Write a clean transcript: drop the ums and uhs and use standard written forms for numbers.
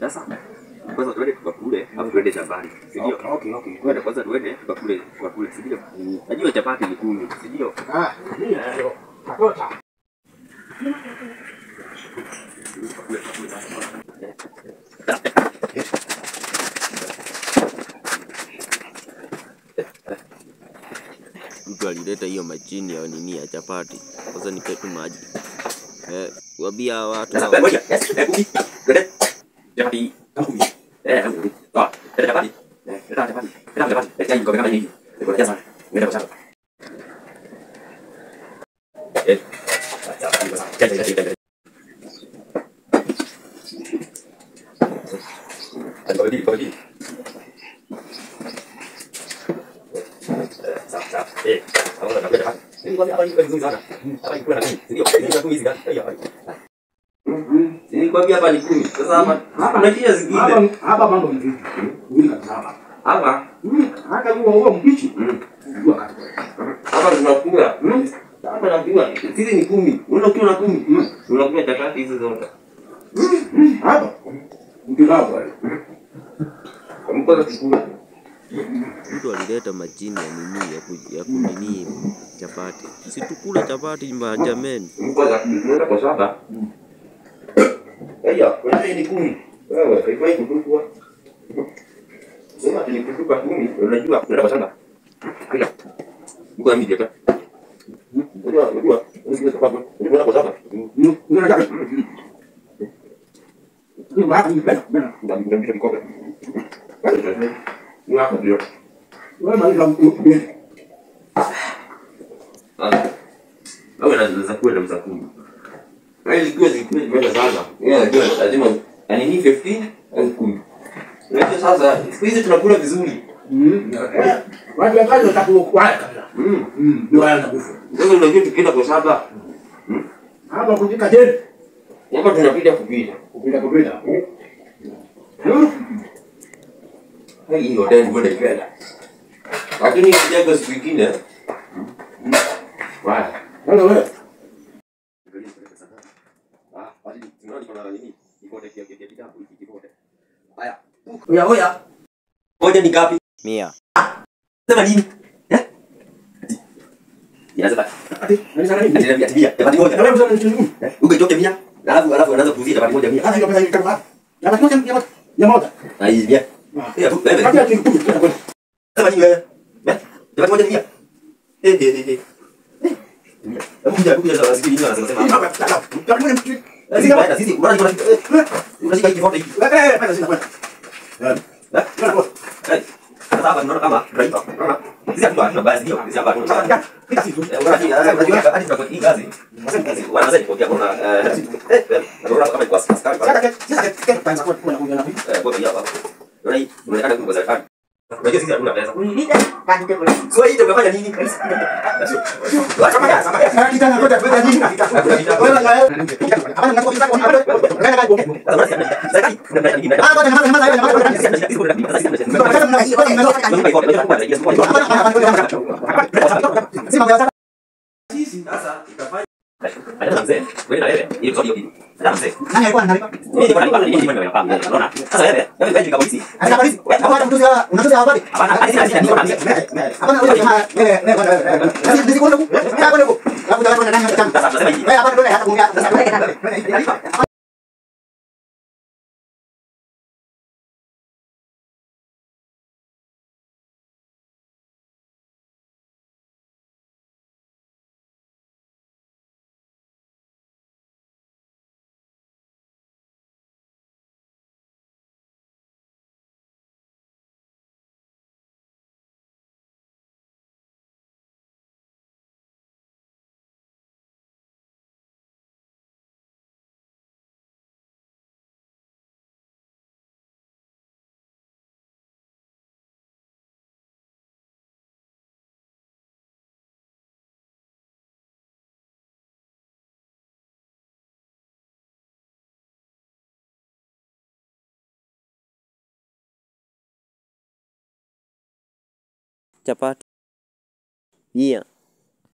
Sasa kwanza tuende tukakule, hapo tuende shambani. Ndio. Okay. Tuende kwanza tuende tukakule, ndio. Najua chapati ni kumi, ndio. Ndio. Katota. Mtu alileta hiyo machini ya nini ya chapati. Kwanza nipe tu maji. Waambia watu Chapati. Nilikwambia hapa ni 10. Sasa hapa na kia zingine. Hapa mambo ni vipi? Uli kabisa Hapa. Hata huo mpichi. Unajua kabisa. Hapa tunakula. Hapa napima. Sisi ni 10. Unaona ukiwa na 10. Unakula chapati hizo zote. Hapa. Mtilao wale. Mkoza kukula. Mtu alileta machini ya nini ya kunini chapati. Si tukula chapati jameni. Mkoza tunaenda kwa saba. Haya, kwa nini ni 10? Wewe, haifai kutukua. Sema tulikutuka 10, unajua tunaenda kwa shamba. Haya. Mko na midi hapa. Unajua, usikie sababu. Unaenda kwa shamba. Unataka. Ni wapi bana? Ndio kikope. Ni hapo ndio. Wewe maliza mkubwa. Wewe unaweza kwenda msakuni. Ili kiwe zikwenda sana. Lazima yani ni 15 au 10. Unajua sasa hizi tunakula vizuri. Watu wakaje watakuwa kabisa. Ndio wanaanza kufa. Wewe unajua tukienda kwa saba. Hapa kujika jeni. Hapa tunapita kupita. Kupita. Hii ndio ndio kwenda kwenda. Lakini sijaga siku nyingine. Wala. Wewe. Oya. Moja ni ngapi? 100. Sema nini? Nianza basi. Unasema nini? Niambia tabia. Tabia moja. Wewe unasema nini? Ungejoke 100. Alafu anaanza kuuzia tabia moja 100. Hata hiyo pesa ni kama. Ya moja. Na hii ya. Ya tu wewe. Hata hiyo kitu. Sema nini wewe? Tabia moja 100. Kuja sasa sikii nini anasema. Sisi unashika hiki foto hiki. Pesa sina kwenda. Sasa unaona kama driver. Sisi hatuna basi ndio. Sisi hapa tunataka. Unajua hadi tunakwenda hii kazi. Wanaanza kuongea kuna unaona kama kwa sasa. Sasa kuna kuongea na vipi? Kwa hiyo hapa. Unaona hii unaonekana kwa serikali. Unajua sisi hatuna pesa. Sio hii ndio kafanya nini? Kama kitana kwenda kwenda nini? Sisi sasa tutafanya Aida mzee, wewe na wewe, hiyo sio hiyo. Aida mzee. Nani alikuwa analipa? Mimi niko nalipa, mimi nimepanga. Unaona? Sasa wewe, wewe kama polisi. Ana polisi. Hapana mtuzi wa unatuzi habari. Hapana, hadi niko na mimi. Hapana huyo jamaa wewe kwenda. Sasa ndiko huko. Hapo huko. Hapo ndio ndani ya kitabu. Sasa tunasema hivi. Wewe hapa ndio hata kuongea. Sasa wewe Chapati. 100.